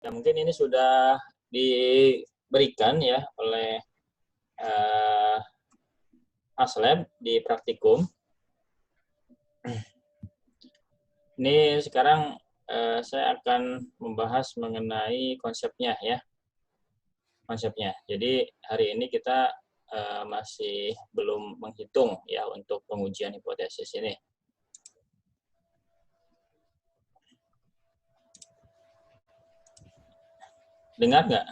Ya, mungkin ini sudah diberikan ya oleh Aslab di praktikum. Ini sekarang saya akan membahas mengenai konsepnya ya. Konsepnya. Jadi hari ini kita masih belum menghitung ya untuk pengujian hipotesis ini. Dengar nggak?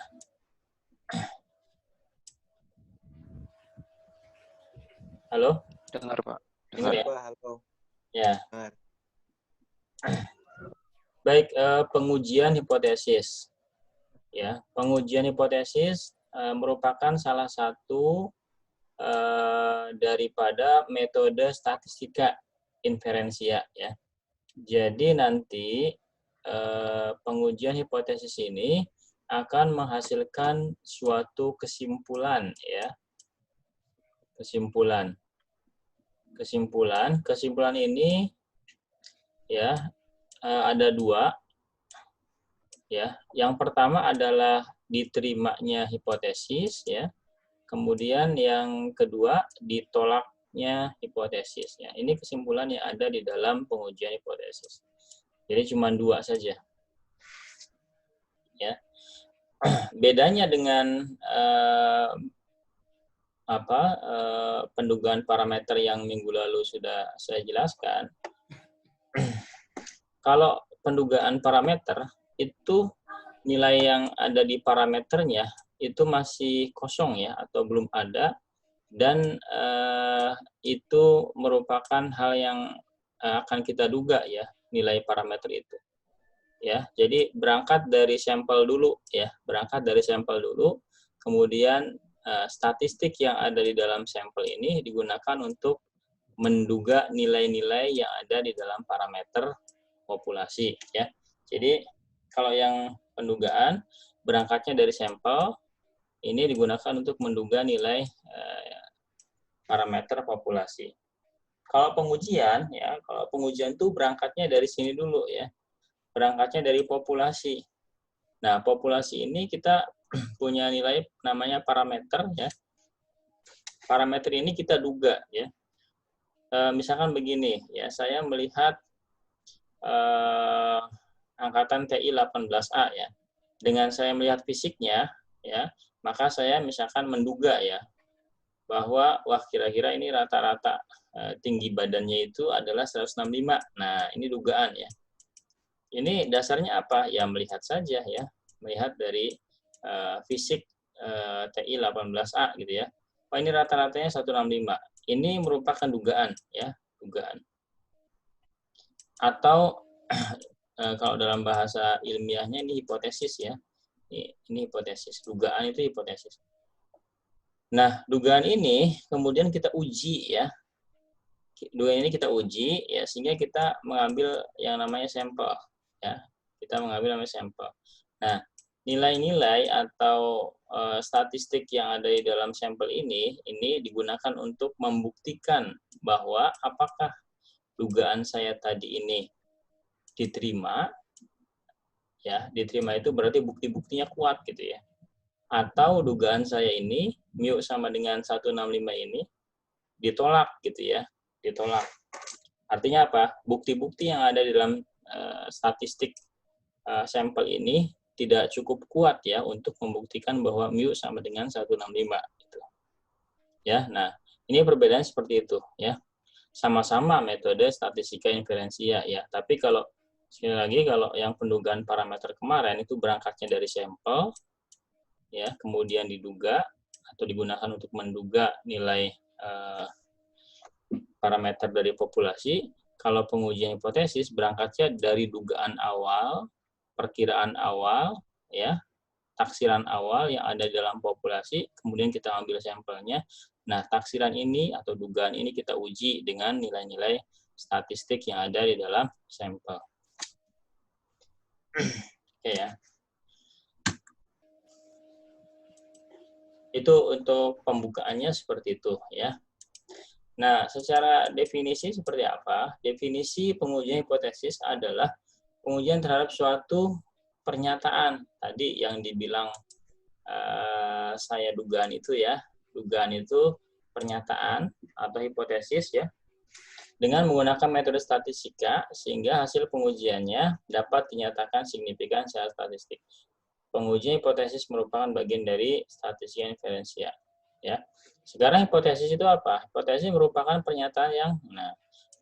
Halo? Dengar, Pak. Dengar ya? Pak, halo. Ya. Dengar. Baik, pengujian hipotesis. Ya, pengujian hipotesis merupakan salah satu daripada metode statistika inferensia ya. Jadi nanti pengujian hipotesis ini akan menghasilkan suatu kesimpulan ya. Kesimpulan ini ya ada dua ya. Yang pertama adalah diterimanya hipotesis ya. Kemudian yang kedua ditolaknya hipotesis ya. Ini kesimpulan yang ada di dalam pengujian hipotesis. Jadi cuma dua saja. Ya. Bedanya dengan pendugaan parameter yang minggu lalu sudah saya jelaskan. Kalau pendugaan parameter itu nilai yang ada di parameternya itu masih kosong ya atau belum ada, dan itu merupakan hal yang akan kita duga ya nilai parameter itu ya. Jadi berangkat dari sampel dulu ya, kemudian statistik yang ada di dalam sampel ini digunakan untuk menduga nilai-nilai yang ada di dalam parameter populasi ya. Jadi kalau yang pendugaan berangkatnya dari sampel, ini digunakan untuk menduga nilai parameter populasi. Kalau pengujian itu berangkatnya dari sini dulu ya. Berangkatnya dari populasi. Nah, populasi ini kita punya nilai namanya parameter ya. Parameter ini kita duga ya. Misalkan begini ya, saya melihat angkatan TI 18A ya. Dengan saya melihat fisiknya ya, maka saya misalkan menduga ya bahwa wah kira-kira ini rata-rata tinggi badannya itu adalah 165. Nah, ini dugaan ya. Ini dasarnya apa? Ya melihat saja ya, melihat dari fisik TI 18A gitu ya. Oh, ini rata-ratanya 165. Ini merupakan dugaan ya, dugaan. Atau kalau dalam bahasa ilmiahnya ini hipotesis ya. Ini hipotesis, dugaan itu hipotesis. Nah, dugaan ini kemudian kita uji ya. Dugaan ini kita uji ya, sehingga kita mengambil yang namanya sampel ya. Kita mengambil namanya sampel. Nah, nilai-nilai atau statistik yang ada di dalam sampel ini digunakan untuk membuktikan bahwa apakah dugaan saya tadi ini diterima ya, diterima itu berarti bukti-buktinya kuat gitu ya. Atau dugaan saya ini mu sama dengan 165 ini ditolak gitu ya, ditolak. Artinya apa? Bukti-bukti yang ada di dalam statistik sampel ini tidak cukup kuat ya untuk membuktikan bahwa mu sama dengan 165 gitu. Ya, nah, ini perbedaan seperti itu ya. Sama-sama metode statistika inferensia ya, tapi kalau sekali lagi kalau yang pendugaan parameter kemarin itu berangkatnya dari sampel ya, kemudian diduga atau digunakan untuk menduga nilai parameter dari populasi. Kalau pengujian hipotesis berangkatnya dari dugaan awal, perkiraan awal ya, taksiran awal yang ada di dalam populasi, kemudian kita ambil sampelnya. Nah, taksiran ini atau dugaan ini kita uji dengan nilai-nilai statistik yang ada di dalam sampel. Oke ya. Itu untuk pembukaannya seperti itu ya. Nah, secara definisi seperti apa? Definisi pengujian hipotesis adalah pengujian terhadap suatu pernyataan tadi yang dibilang saya dugaan itu ya. Dugaan itu pernyataan atau hipotesis ya. Dengan menggunakan metode statistika sehingga hasil pengujiannya dapat dinyatakan signifikan secara statistik. Pengujian hipotesis merupakan bagian dari statistika inferensial. Ya. Sekarang hipotesis itu apa? Hipotesis merupakan pernyataan yang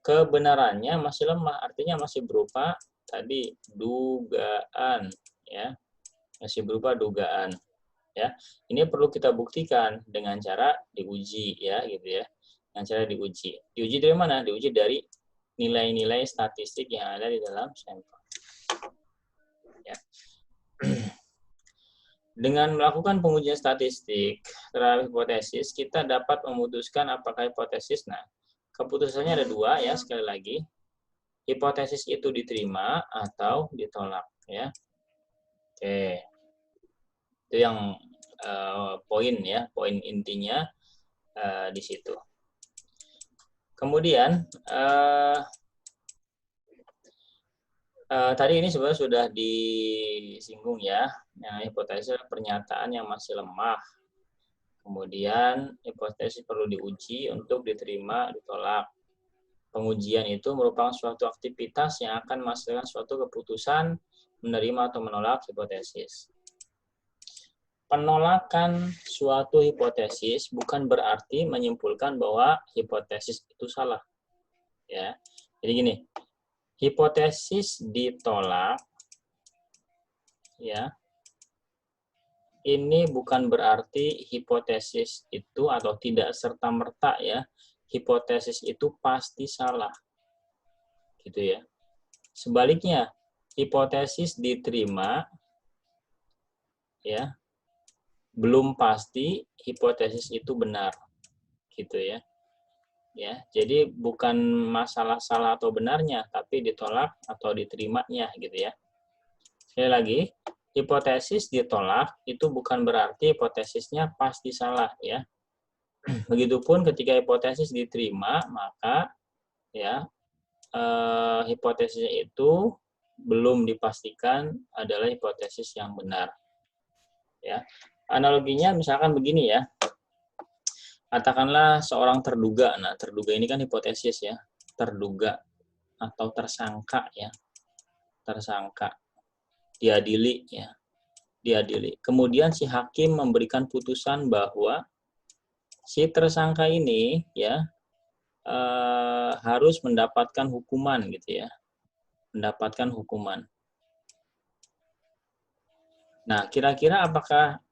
kebenarannya masih lemah, artinya masih berupa tadi dugaan, ya, masih berupa dugaan, ya. Ini perlu kita buktikan dengan cara diuji, ya, gitu ya. Dengan cara diuji. Diuji dari mana? Diuji dari nilai-nilai statistik yang ada di dalam sampel. Ya. Dengan melakukan pengujian statistik terhadap hipotesis, kita dapat memutuskan apakah hipotesis. Nah, keputusannya ada dua ya, sekali lagi. Hipotesis itu diterima atau ditolak ya. Oke. Itu yang poin ya, poin intinya di situ. Kemudian tadi ini sebenarnya sudah disinggung ya, yang hipotesis adalah pernyataan yang masih lemah. Kemudian hipotesis perlu diuji untuk diterima, ditolak. Pengujian itu merupakan suatu aktivitas yang akan menghasilkan suatu keputusan menerima atau menolak hipotesis. Penolakan suatu hipotesis bukan berarti menyimpulkan bahwa hipotesis itu salah. Ya. Jadi gini, hipotesis ditolak ya. Ini bukan berarti hipotesis itu atau tidak serta-merta ya, hipotesis itu pasti salah. Gitu ya. Sebaliknya, hipotesis diterima ya, belum pasti hipotesis itu benar. Gitu ya. Ya, jadi bukan masalah salah atau benarnya, tapi ditolak atau diterimanya gitu ya. Sekali lagi, hipotesis ditolak itu bukan berarti hipotesisnya pasti salah ya. Begitupun ketika hipotesis diterima, maka ya hipotesisnya itu belum dipastikan adalah hipotesis yang benar. Ya. Analoginya misalkan begini ya. Katakanlah seorang terduga. Nah, terduga ini kan hipotesis ya. Terduga atau tersangka ya. Tersangka. Diadili ya. Diadili. Kemudian si hakim memberikan putusan bahwa si tersangka ini ya harus mendapatkan hukuman gitu ya. Mendapatkan hukuman. Nah, kira-kira apakah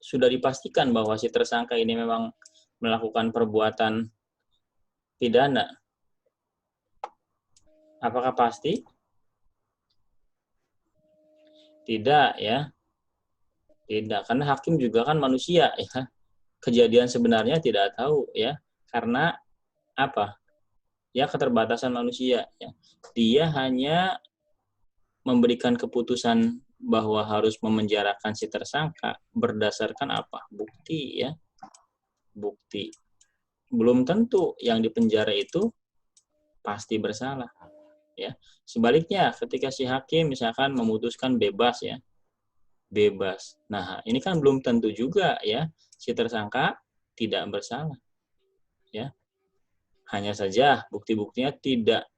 sudah dipastikan bahwa si tersangka ini memang melakukan perbuatan pidana? Apakah pasti? Tidak ya. Tidak, karena hakim juga kan manusia ya. Kejadian sebenarnya tidak tahu ya. Karena apa? Ya keterbatasan manusia ya. Dia hanya memberikan keputusan bahwa harus memenjarakan si tersangka berdasarkan apa? Bukti ya. Bukti. Belum tentu yang dipenjara itu pasti bersalah ya. Sebaliknya ketika si hakim misalkan memutuskan bebas ya. Bebas. Nah, ini kan belum tentu juga ya si tersangka tidak bersalah. Ya. Hanya saja bukti-buktinya tidak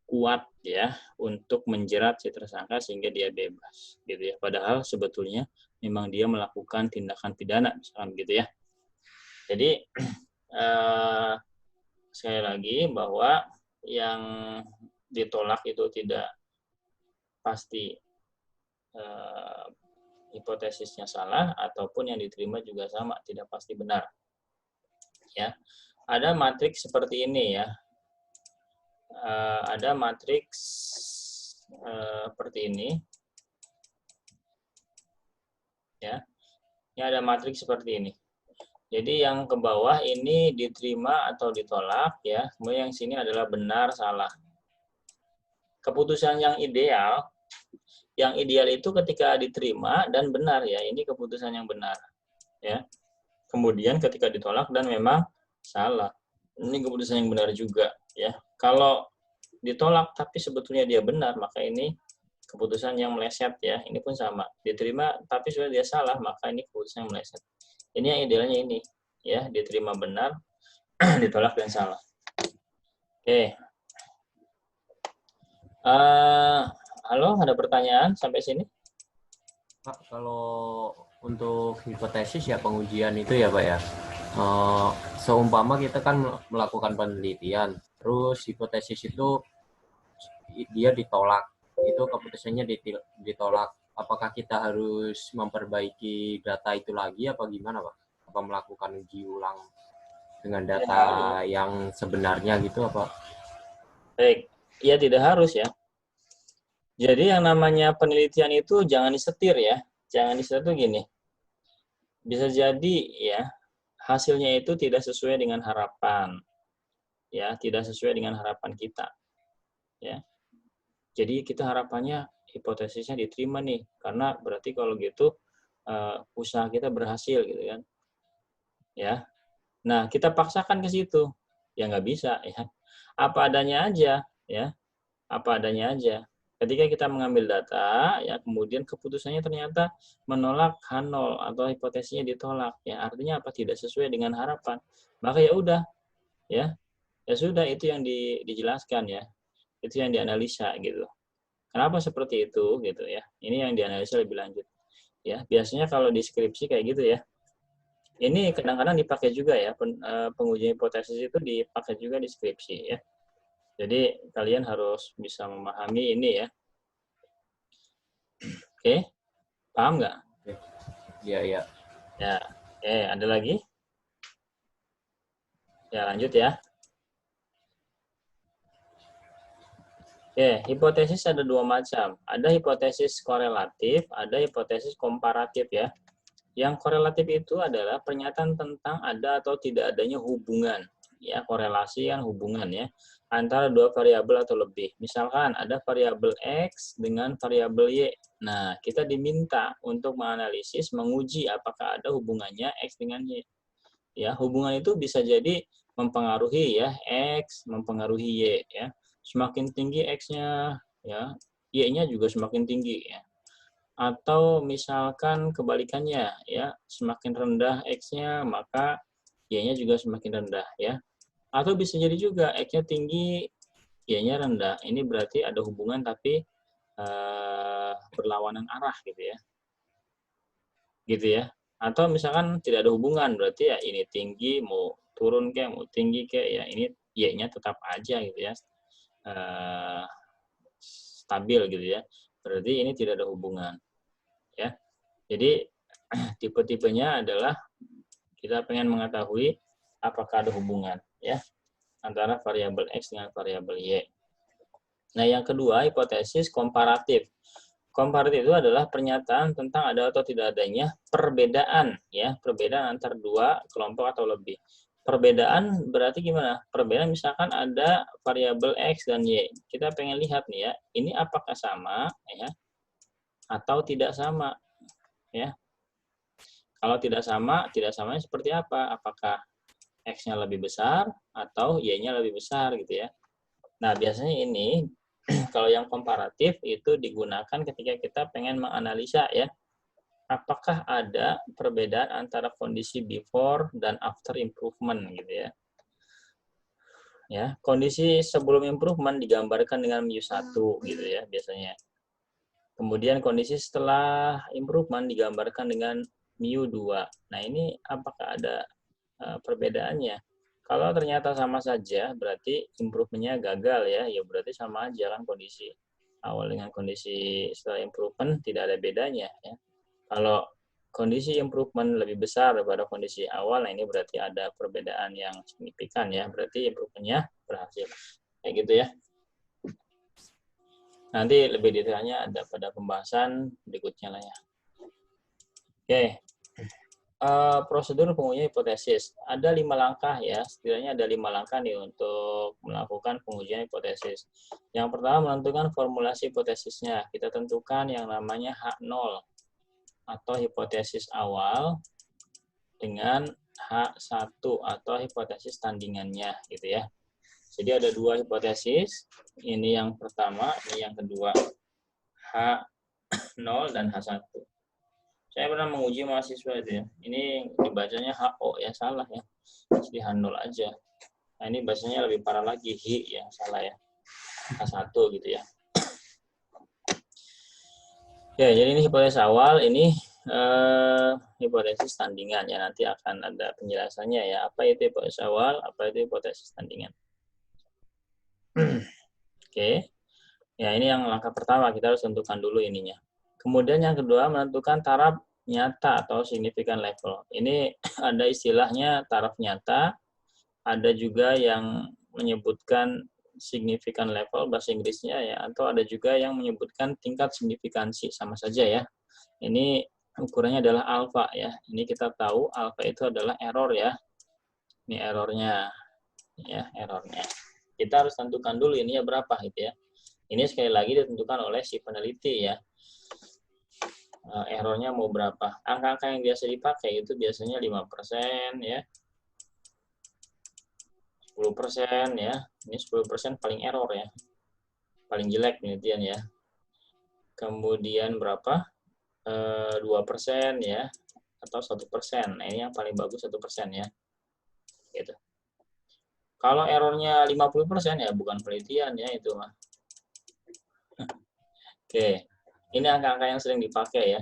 kuat ya untuk menjerat si tersangka sehingga dia bebas gitu ya. Padahal sebetulnya memang dia melakukan tindakan pidana misalkan gitu ya. Jadi sekali lagi bahwa yang ditolak itu tidak pasti hipotesisnya salah ataupun yang diterima juga sama, tidak pasti benar. Ya. Ada matriks seperti ini ya. Ada matriks seperti ini. Ya. Ini ada matriks seperti ini. Jadi yang ke bawah ini diterima atau ditolak ya. Kemudian yang sini adalah benar salah. Keputusan yang ideal itu ketika diterima dan benar ya, ini keputusan yang benar ya. Kemudian ketika ditolak dan memang salah, ini keputusan yang benar juga ya. Kalau ditolak tapi sebetulnya dia benar, maka ini keputusan yang meleset ya. Ini pun sama. Diterima tapi sudah dia salah, maka ini keputusan yang meleset. Ini yang idealnya ini ya, diterima benar, ditolak dan salah. Oke. Halo, ada pertanyaan sampai sini? Pak, kalau untuk hipotesis ya pengujian itu ya Pak ya, seumpama kita kan melakukan penelitian, terus hipotesis itu dia ditolak, itu keputusannya ditolak. Apakah kita harus memperbaiki data itu lagi apa gimana Pak? Apa melakukan uji ulang dengan data yang sebenarnya gitu apa? Baik, ya tidak harus ya. Jadi yang namanya penelitian itu jangan disetir ya. Jangan disetir tuh gini. Bisa jadi ya, hasilnya itu tidak sesuai dengan harapan. Ya, tidak sesuai dengan harapan kita. Ya. Jadi kita harapannya hipotesisnya diterima nih, karena berarti kalau gitu usaha kita berhasil gitu kan. Ya. Nah, kita paksakan ke situ. Ya nggak bisa ya. Apa adanya aja ya. Apa adanya aja. Ketika kita mengambil data, ya kemudian keputusannya ternyata menolak H0 atau hipotesisnya ditolak, ya artinya apa? Tidak sesuai dengan harapan. Maka ya udah, ya sudah itu yang dijelaskan ya, itu yang dianalisa gitu. Kenapa seperti itu gitu ya? Ini yang dianalisa lebih lanjut. Ya biasanya kalau di skripsi kayak gitu ya. Ini kadang-kadang dipakai juga ya, pengujian hipotesis itu dipakai juga di skripsi ya. Jadi kalian harus bisa memahami ini ya. Oke, paham nggak? Iya, iya. Ya, ada lagi? Ya, lanjut ya. Hipotesis ada dua macam. Ada hipotesis korelatif, ada hipotesis komparatif ya. Yang korelatif itu adalah pernyataan tentang ada atau tidak adanya hubungan. Ya, korelasi kan hubungan ya. Antara dua variabel atau lebih. Misalkan ada variabel X dengan variabel Y. Nah, kita diminta untuk menganalisis, menguji apakah ada hubungannya X dengan Y. Ya, hubungan itu bisa jadi mempengaruhi ya, X mempengaruhi Y ya. Semakin tinggi X-nya ya, Y-nya juga semakin tinggi ya. Atau misalkan kebalikannya ya, semakin rendah X-nya maka Y-nya juga semakin rendah ya. Atau bisa jadi juga X-nya tinggi, Y-nya rendah. Ini berarti ada hubungan tapi berlawanan arah gitu ya. Gitu ya. Atau misalkan tidak ada hubungan, berarti ya ini tinggi mau turun kayak mau tinggi kayak ya ini Y-nya tetap aja gitu ya. Stabil gitu ya. Berarti ini tidak ada hubungan. Ya. Jadi tipe-tipenya adalah kita pengen mengetahui apakah ada hubungan ya antara variabel X dengan variabel Y. Nah, yang kedua hipotesis komparatif. Komparatif itu adalah pernyataan tentang ada atau tidak adanya perbedaan ya, perbedaan antar dua kelompok atau lebih. Perbedaan berarti gimana? Perbedaan misalkan ada variabel X dan Y. Kita pengen lihat nih ya, ini apakah sama ya atau tidak sama ya. Kalau tidak sama, tidak samanya seperti apa? Apakah X-nya lebih besar atau Y-nya lebih besar gitu ya. Nah, biasanya ini kalau yang komparatif itu digunakan ketika kita pengen menganalisa ya, apakah ada perbedaan antara kondisi before dan after improvement gitu ya. Ya, kondisi sebelum improvement digambarkan dengan mu1 gitu ya biasanya. Kemudian kondisi setelah improvement digambarkan dengan mu2. Nah, ini apakah ada perbedaannya? Kalau ternyata sama saja, berarti improve-nya gagal ya. Ya berarti sama aja kan kondisi awal dengan kondisi setelah improvement tidak ada bedanya ya. Kalau kondisi improvement lebih besar daripada kondisi awal, nah ini berarti ada perbedaan yang signifikan ya. Berarti improve-nya berhasil. Kayak gitu ya. Nanti lebih detailnya ada pada pembahasan berikutnya lah ya. Oke. Prosedur pengujian hipotesis. Ada 5 langkah ya, setidaknya ada 5 langkah nih untuk melakukan pengujian hipotesis. Yang pertama menentukan formulasi hipotesisnya. Kita tentukan yang namanya H0 atau hipotesis awal dengan H1 atau hipotesis tandingannya gitu ya. Jadi ada dua hipotesis, ini yang pertama, ini yang kedua. H0 dan H1. Saya pernah menguji mahasiswa itu ya. Ini dibacanya HO ya, salah ya. Jadi H0 aja. Nah, ini bacanya lebih parah lagi, Hi ya, salah ya. H1 gitu ya. Ya, jadi ini hipotesis awal, ini hipotesis tandingan ya. Nanti akan ada penjelasannya ya. Apa itu hipotesis awal, apa itu hipotesis tandingan. Oke. Ya, ini yang langkah pertama, kita harus tentukan dulu ininya. Kemudian yang kedua, menentukan taraf nyata atau signifikan level. Ini ada istilahnya taraf nyata, ada juga yang menyebutkan signifikan level bahasa Inggrisnya ya, atau ada juga yang menyebutkan tingkat signifikansi, sama saja ya. Ini ukurannya adalah alfa ya. Ini kita tahu alfa itu adalah error ya. Ini errornya ya, errornya. Kita harus tentukan dulu ininya berapa gitu ya. Ini sekali lagi ditentukan oleh si peneliti ya. Errornya mau berapa. Angka-angka yang biasa dipakai itu biasanya 5% ya. 10% ya. Ini 10% paling error ya. Paling jelek penelitian ya. Kemudian berapa? 2% ya. Atau 1%. Nah, ini yang paling bagus 1% ya. Gitu. Kalau errornya 50% ya bukan penelitian ya itu mah. Oke. Ini angka-angka yang sering dipakai ya.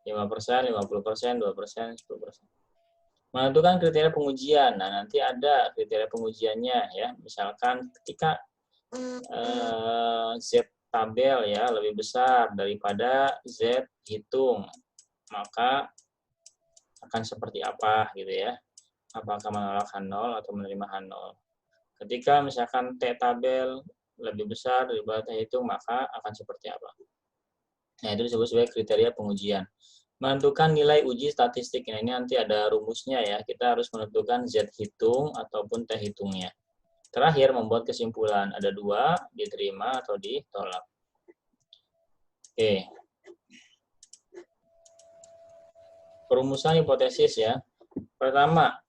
5%, 50%, 2%, 10%. Menentukan kriteria pengujian. Nah, nanti ada kriteria pengujiannya ya. Misalkan ketika Z tabel ya lebih besar daripada Z hitung, maka akan seperti apa gitu ya. Apakah menolak H0 atau menerima H0. Ketika misalkan T tabel lebih besar daripada T hitung, maka akan seperti apa. Nah, itu disebut sebagai kriteria pengujian. Menentukan nilai uji statistik. Nah, ini nanti ada rumusnya ya. Kita harus menentukan Z hitung ataupun T hitungnya. Terakhir, membuat kesimpulan. Ada dua, diterima atau ditolak. Oke. Perumusan hipotesis ya. Pertama,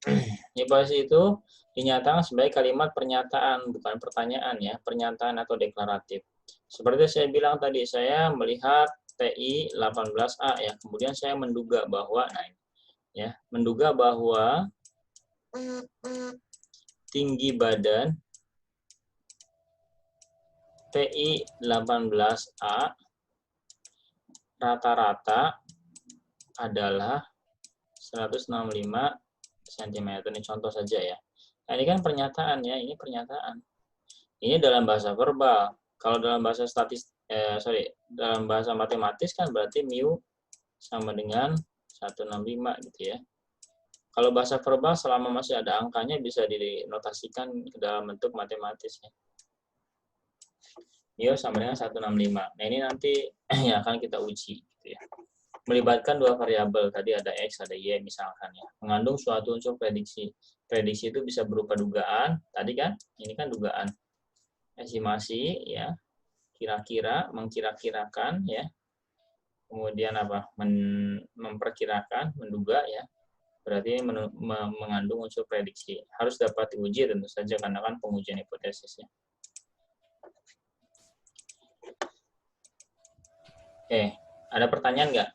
hipotesis itu dinyatakan sebagai kalimat pernyataan, bukan pertanyaan ya. Pernyataan atau deklaratif. Seperti saya bilang tadi, saya melihat TI 18A ya. Kemudian saya menduga bahwa tinggi badan TI 18A rata-rata adalah 165 cm. Ini contoh saja ya. Nah, ini kan pernyataan ya, ini pernyataan. Ini dalam bahasa verbal. Kalau dalam bahasa dalam bahasa matematis kan berarti mu sama dengan 165 gitu ya. Kalau bahasa verbal selama masih ada angkanya bisa dinotasikan ke dalam bentuk matematis ya. Mu sama dengan 165. Nah, ini nanti yang akan kita uji gitu ya. Melibatkan dua variabel, tadi ada X, ada Y misalkan ya. Mengandung suatu unsur prediksi. Prediksi itu bisa berupa dugaan, tadi kan, ini kan dugaan. Estimasi ya, kira-kira, mengkira-kirakan ya, kemudian apa, memperkirakan, menduga ya, berarti mengandung unsur prediksi. Harus dapat diuji tentu saja karena kan pengujian hipotesis ya. Oke, ada pertanyaan nggak?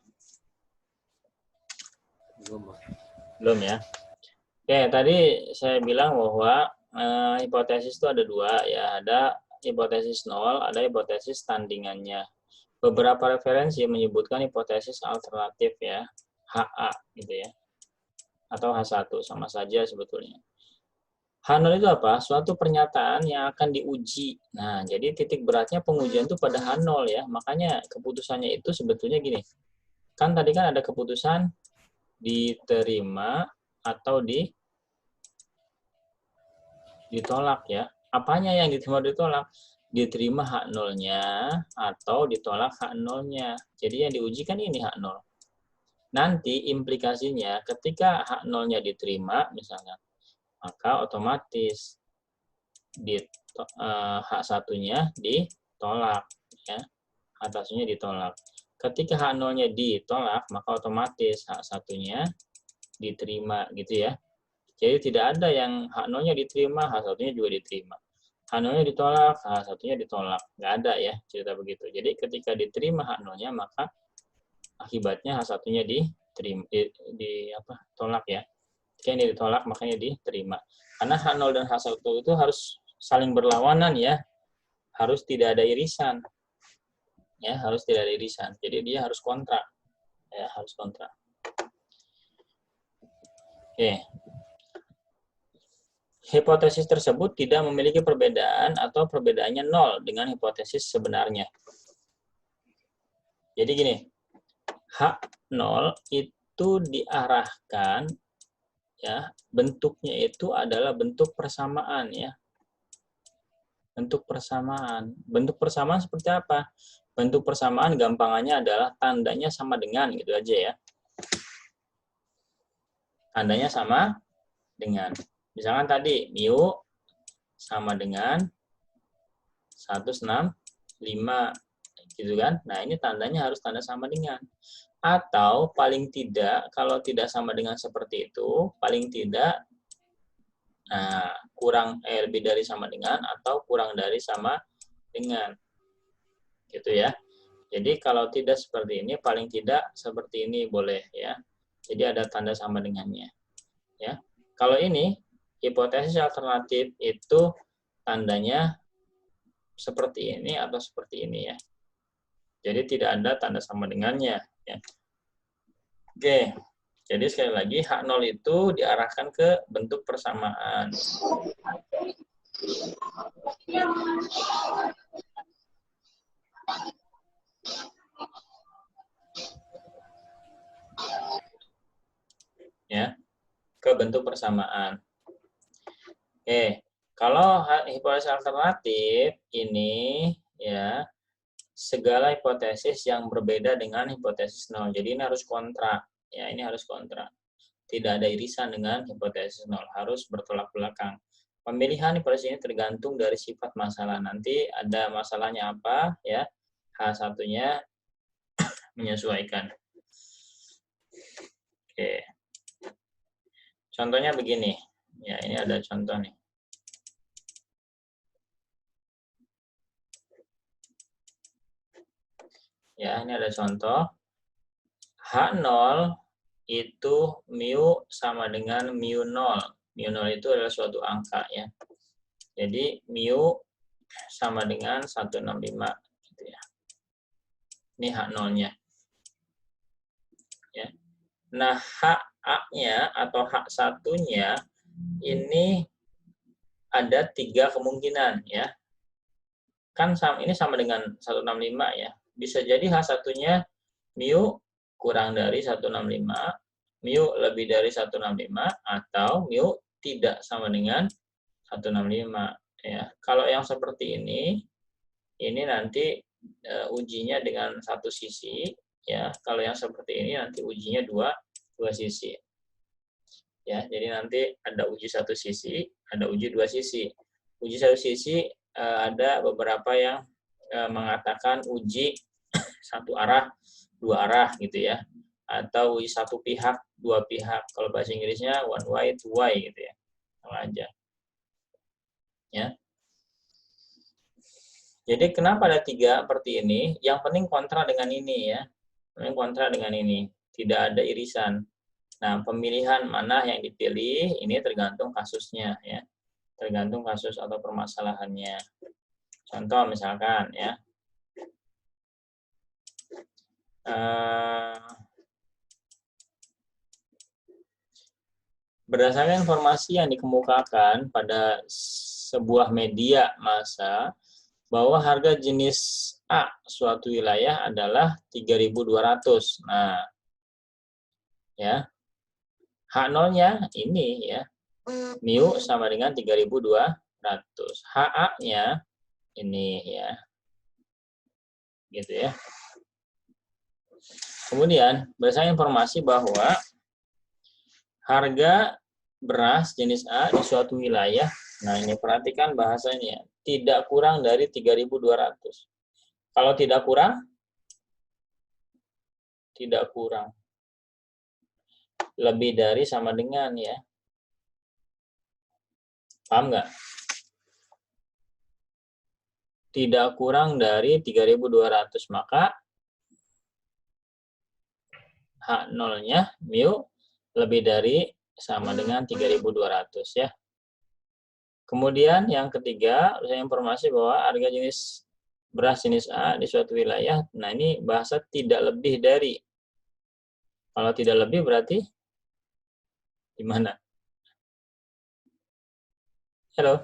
Belum ya. Oke, tadi saya bilang bahwa hipotesis itu ada dua ya, ada hipotesis nol, ada hipotesis tandingannya. Beberapa referensi menyebutkan hipotesis alternatif ya, HA gitu ya, atau H1 sama saja sebetulnya. H0 itu apa? Suatu pernyataan yang akan diuji. Nah, jadi titik beratnya pengujian itu pada H0 ya, makanya keputusannya itu sebetulnya gini. Kan tadi kan ada keputusan diterima atau ditolak ya. Apanya yang diterima ditolak? Diterima H0-nya atau ditolak H0-nya. Jadi yang diuji kan ini H0. Nanti implikasinya ketika H0-nya diterima misalnya, maka otomatis H1-nya ditolak ya. H1-nya ditolak. Ketika H0-nya ditolak, maka otomatis H1-nya diterima gitu ya. Jadi tidak ada yang H0-nya diterima, H1-nya juga diterima. H0-nya ditolak, H1-nya ditolak. Nggak ada ya cerita begitu. Jadi ketika diterima H0-nya, maka akibatnya H1-nya tolak ya. Jika ini ditolak, makanya diterima. Karena H0 dan H1 itu harus saling berlawanan ya. Harus tidak ada irisan. Ya, harus tidak ada irisan. Jadi dia harus kontra. Ya, harus kontra. Oke. Hipotesis tersebut tidak memiliki perbedaan atau perbedaannya nol dengan hipotesis sebenarnya. Jadi gini, H0 itu diarahkan, ya, bentuknya itu adalah bentuk persamaan ya. Bentuk persamaan. Bentuk persamaan seperti apa? Bentuk persamaan gampangannya adalah tandanya sama dengan, gitu aja ya. Tandanya sama dengan. Misalkan tadi, mu sama dengan 165, gitu kan. Nah, ini tandanya harus tanda sama dengan. Atau paling tidak, kalau tidak sama dengan seperti itu, paling tidak lebih dari sama dengan atau kurang dari sama dengan. Gitu ya. Jadi kalau tidak seperti ini, paling tidak seperti ini boleh ya. Jadi ada tanda sama dengannya. Ya. Kalau ini hipotesis alternatif itu tandanya seperti ini atau seperti ini ya. Jadi tidak ada tanda sama dengannya ya. Oke. Jadi sekali lagi H0 itu diarahkan ke bentuk persamaan. Ya, ke bentuk persamaan. Oke, kalau hipotesis alternatif ini ya segala hipotesis yang berbeda dengan hipotesis nol. Jadi ini harus kontra. Ya, ini harus kontra. Tidak ada irisan dengan hipotesis nol, harus bertolak belakang. Pemilihan hipotesis ini tergantung dari sifat masalah. Nanti ada masalahnya apa ya. H1-nya menyesuaikan. Oke. Contohnya begini. Ya, ini ada contoh nih. Ya, ini ada contoh. H0 itu mu sama dengan mu 0. Mu 0 itu adalah suatu angka ya. Jadi mu sama dengan 165 gitu ya. Ini H0-nya. Ya. Nah, HA-nya atau H1-nya ini ada 3 kemungkinan ya. Kan ini sama dengan 165 ya. Bisa jadi H1-nya mu kurang dari 165, mu lebih dari 165, atau mu tidak sama dengan 165 ya. Kalau yang seperti ini nanti ujinya dengan satu sisi ya. Kalau yang seperti ini nanti ujinya dua sisi. Ya, jadi nanti ada uji satu sisi, ada uji dua sisi. Uji satu sisi ada beberapa yang mengatakan uji satu arah, dua arah gitu ya. Atau uji satu pihak, dua pihak. Kalau bahasa Inggrisnya one way, two way gitu ya. Sama aja. Ya. Jadi kenapa ada 3 seperti ini? Yang penting kontra dengan ini ya. Yang kontra dengan ini. Tidak ada irisan. Nah, pemilihan mana yang dipilih ini tergantung kasusnya ya. Tergantung kasus atau permasalahannya. Contoh misalkan ya. Berdasarkan informasi yang dikemukakan pada sebuah media massa bahwa harga jenis A suatu wilayah adalah 3.200. Nah, ya. H0-nya ini ya. Mu sama dengan 3.200. HA-nya ini ya. Gitu ya. Kemudian, berdasarkan informasi bahwa harga beras jenis A di suatu wilayah, nah ini perhatikan bahasanya, tidak kurang dari 3.200. Kalau tidak kurang, lebih dari sama dengan ya. Paham nggak? tidak kurang dari 3.200, maka H0-nya mu lebih dari sama dengan 3.200 ya. Kemudian yang ketiga, saya informasi bahwa harga jenis beras jenis A di suatu wilayah, nah ini bahasa tidak lebih dari. Kalau tidak lebih berarti gimana? Halo?